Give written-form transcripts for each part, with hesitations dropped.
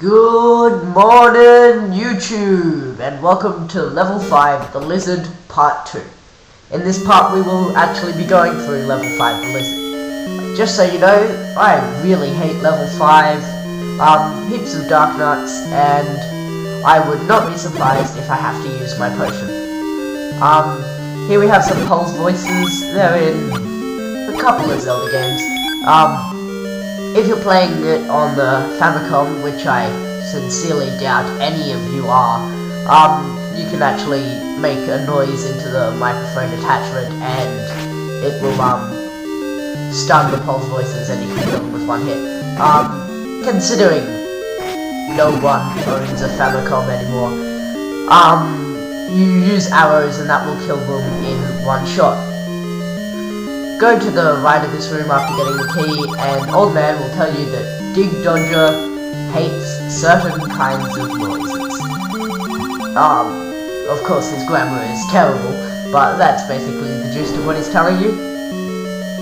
Good morning, YouTube, and welcome to Level 5, The Lizard, Part 2. In this part, we will actually be going through Level 5, The Lizard. Just so you know, I really hate Level 5, heaps of dark nuts, and I would not be surprised if I have to use my potion. Here we have some Pulse voices. They're in a couple of Zelda games. If you're playing it on the Famicom, which I sincerely doubt any of you are, you can actually make a noise into the microphone attachment and it will stun the Pulse voices and you can kill them with one hit. Considering no one owns a Famicom anymore, you use arrows and that will kill them in one shot. Go to the right of this room after getting the key, and Old Man will tell you that Dig Dodger hates certain kinds of noises. Of course his grammar is terrible, but that's basically the gist of what he's telling you.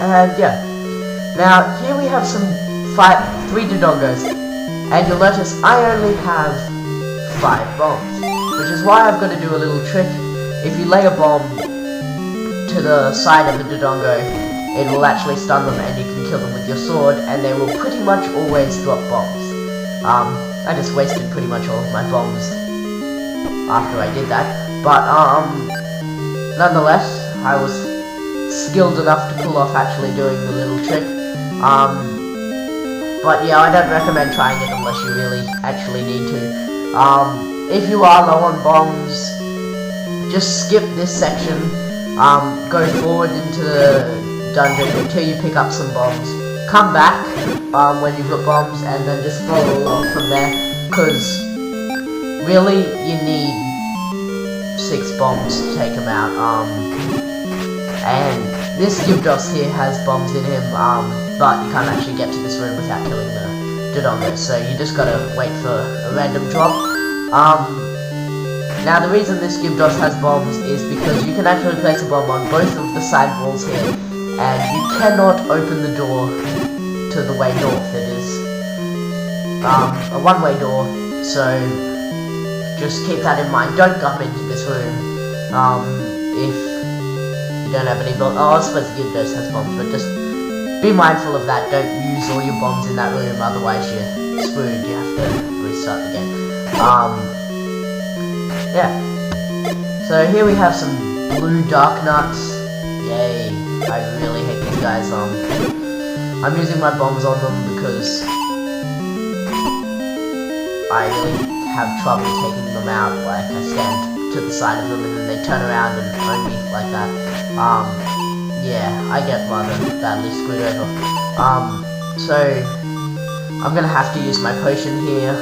And yeah. Now, here we have three Dodongos, and you'll notice I only have 5 bombs, which is why I've got to do a little trick. If you lay a bomb to the side of the Dodongo, it will actually stun them and you can kill them with your sword, and they will pretty much always drop bombs. I just wasted pretty much all of my bombs after I did that, but nonetheless, I was skilled enough to pull off actually doing the little trick. But yeah, I don't recommend trying it unless you really actually need to. If you are low on bombs, just skip this section. Go forward into the dungeon until you pick up some bombs. Come back when you've got bombs and then just follow along from there, because really you need 6 bombs to take him out. And this Gibdos here has bombs in him, but you can't actually get to this room without killing the Dodongo, so you just gotta wait for a random drop. Now the reason this Gibdos has bombs is because you can actually place a bomb on both of the side walls here, and you cannot open the door to the way north. It is a one-way door, so just keep that in mind. Don't come into this room if you don't have any bombs. Oh, I suppose the Gibdos has bombs, but just be mindful of that. Don't use all your bombs in that room, otherwise you're screwed. You have to restart the game. Yeah. So here we have some blue dark nuts. Yay. I really hate these guys. I'm using my bombs on them because I really have trouble taking them out. Like, I stand to the side of them and then they turn around and own me like that. Yeah, I get rather badly screwed over. So I'm gonna have to use my potion here.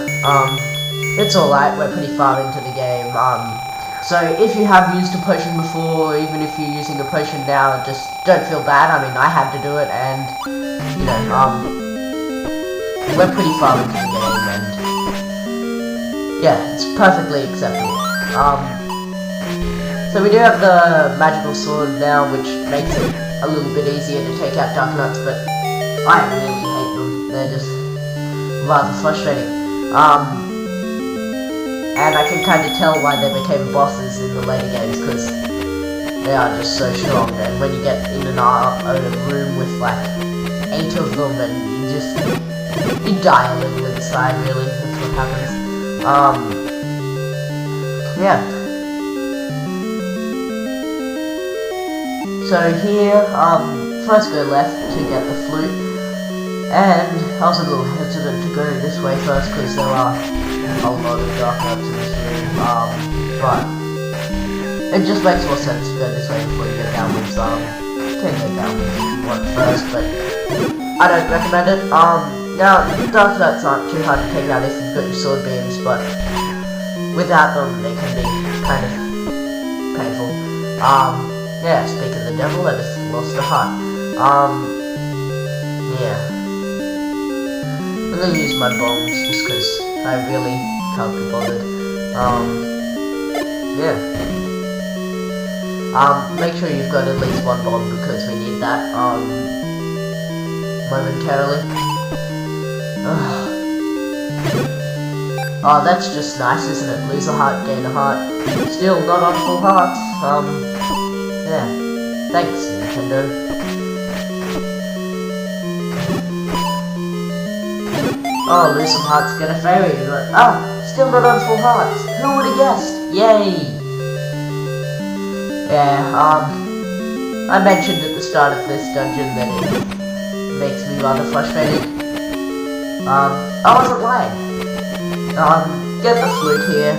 It's alright, we're pretty far into the game. So if you have used a potion before, or even if you're using a potion now, just don't feel bad. I mean, I had to do it, and, you know, we're pretty far into the game, and, yeah, it's perfectly acceptable. So we do have the magical sword now, which makes it a little bit easier to take out dark nuts, but I really hate them. They're just rather frustrating. And I can kind of tell why they became bosses in the later games, because they are just so strong, and when you get in an room with like 8 of them, and you die a little inside, really. That's what happens. Yeah. So here, first go left to get the flute, and I was a little hesitant to go this way first, because there are a lot of dark nuts in this room, but it just makes more sense to go this way before you go downwards. You can go downwards if you want first, but I don't recommend it. Now, dark nuts aren't too hard to take out if you've got your sword beams, but without them, they can be kind of painful. Yeah, speaking of the devil, I just lost a heart. Yeah. I'm gonna use my bombs just because I really can't be bothered. Yeah. Make sure you've got at least 1 bomb because we need that, momentarily. Oh, that's just nice, isn't it? Lose a heart, gain a heart. Still not on full hearts. Yeah. Thanks, Nintendo. Oh, lose some hearts, get a fairy. But, still not on full hearts. Who would have guessed? Yay! Yeah, I mentioned at the start of this dungeon that it makes me rather frustrated. I wasn't lying. Get the flute here.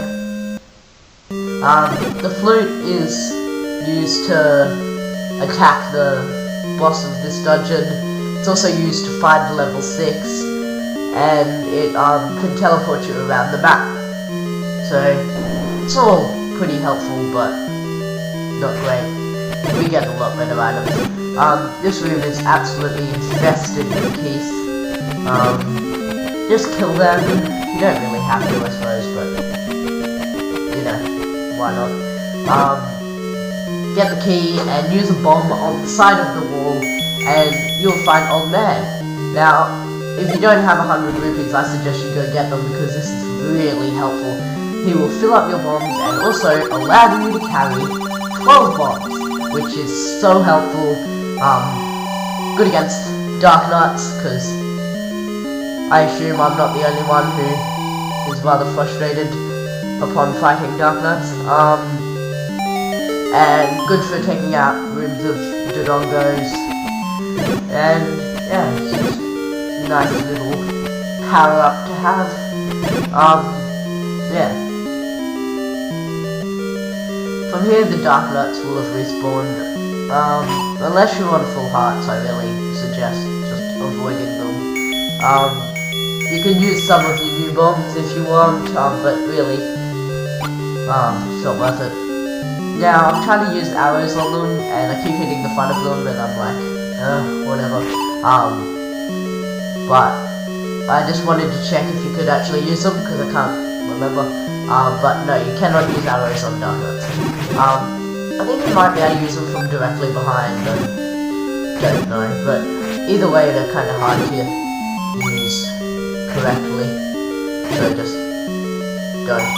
The flute is used to attack the boss of this dungeon. It's also used to find level 6, and it can teleport you around the map. So it's all pretty helpful, but not great. We get a lot better items. This room is absolutely infested with keys. Just kill them. You don't really have to, I suppose, but you know, why not? Get the key and use a bomb on the side of the wall, and you'll find Old Man. Now, if you don't have 100 rupees, I suggest you go get them because this is really helpful. He will fill up your bombs and also allow you to carry 12 bombs, which is so helpful. Good against Dark Knights, because I assume I'm not the only one who is rather frustrated upon fighting Dark Knights. And good for taking out rooms of Dodongos. And yeah, it's just a nice little power up to have. Yeah. From here the Dark Knights will have respawned. Unless you're on full hearts, I really suggest just avoiding them. You can use some of your new bombs if you want, but really, it's not worth it. Now, I'm trying to use arrows on them, and I keep hitting the front of them, and I'm like, whatever. But I just wanted to check if you could actually use them, because I can't remember. But no, you cannot use arrows on Dark Knights. I think you might be able to use them from directly behind, don't know, but either way, they're kind of hard to use correctly, so just don't.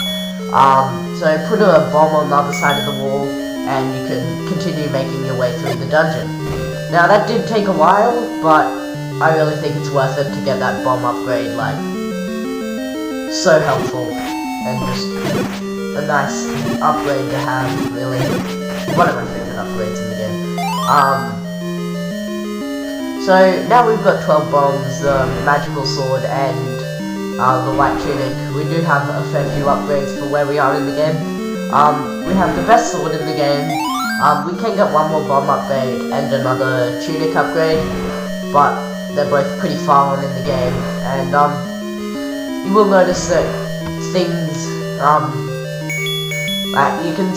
So put a bomb on the other side of the wall, and you can continue making your way through the dungeon. Now that did take a while, but I really think it's worth it to get that bomb upgrade, like, so helpful, and just a nice upgrade to have, really. One of my favorite upgrades in the game. So now we've got 12 bombs, the magical sword, and the white tunic. We do have a fair few upgrades for where we are in the game. We have the best sword in the game. We can get one more bomb upgrade and another tunic upgrade, but they're both pretty far on in the game. And you will notice that things, like you can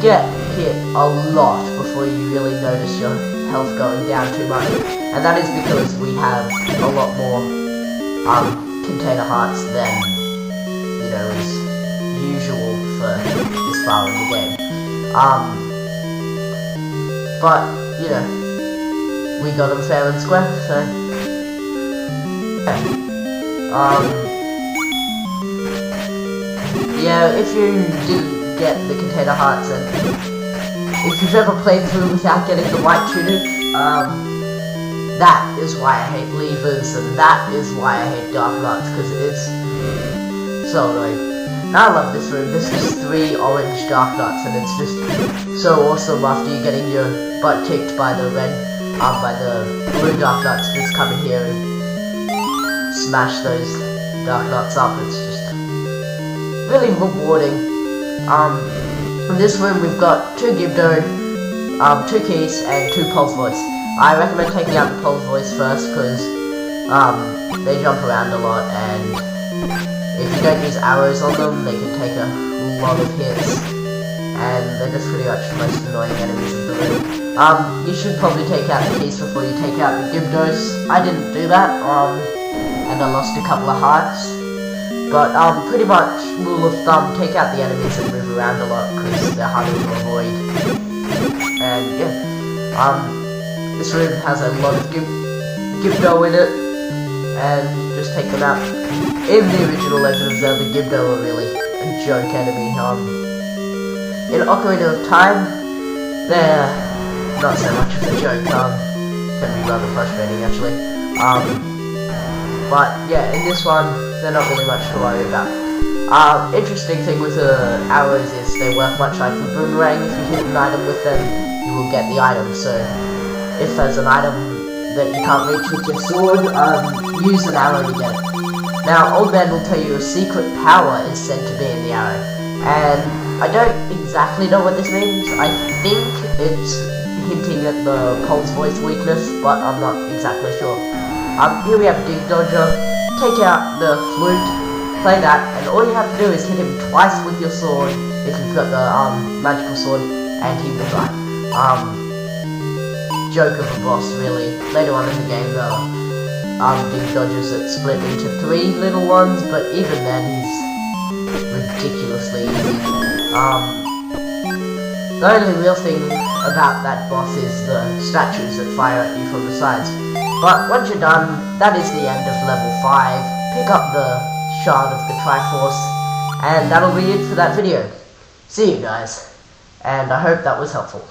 get hit a lot before you really notice your health going down too much, and that is because we have a lot more container hearts than, you know, is usual for this far in the game. But, you know, we got them fair and square, so yeah, if you didn't get the container hearts, and if you've ever played through without getting the white tunic, that is why I hate levers, and that is why I hate Dark Knights, because it's so annoying. Now I love this room. This is 3 orange Dark Knights, and it's just so awesome after you getting your butt kicked by the blue Dark Knights. Just come in here and smash those Dark Knights up. It's just really rewarding. In this room we've got 2 Gibdo, 2 keys, and 2 Pulse Voice. I recommend taking out the Pulse Voice first, because they jump around a lot, and if you don't use arrows on them, they can take a lot of hits, and they're just pretty much the most annoying enemies of the room. You should probably take out the keys before you take out the Gibdos. I didn't do that, and I lost a couple of hearts. But pretty much rule of thumb, take out the enemies that move around a lot, because they're harder to avoid. And yeah, this room has a lot of Gibdo in it, and just take them out. in the original Legend of Zelda, Gibdo were really a joke enemy. In Ocarina of Time, they're not so much of a joke. Can be rather frustrating actually. But yeah, in this one, they're not really much to worry about. Interesting thing with the arrows is they work much like the boomerang. If you hit an item with them, you will get the item. So if there's an item that you can't reach with your sword, use an arrow to get it. Now, Old Man will tell you a secret power is said to be in the arrow, and I don't exactly know what this means. I think it's hinting at the Pulse voice weakness, but I'm not exactly sure. Here we have Dig Dodger. Take out the Flute, play that, and all you have to do is hit him twice with your sword, if you've got the magical sword, and he will die. Joke of a boss, really. Later on in the game, the Dig Dodgers that split into 3 little ones, but even then, he's ridiculously easy. The only real thing about that boss is the statues that fire at you from the sides. But once you're done, that is the end of level 5. Pick up the Shard of the Triforce, and that'll be it for that video. See you guys, and I hope that was helpful.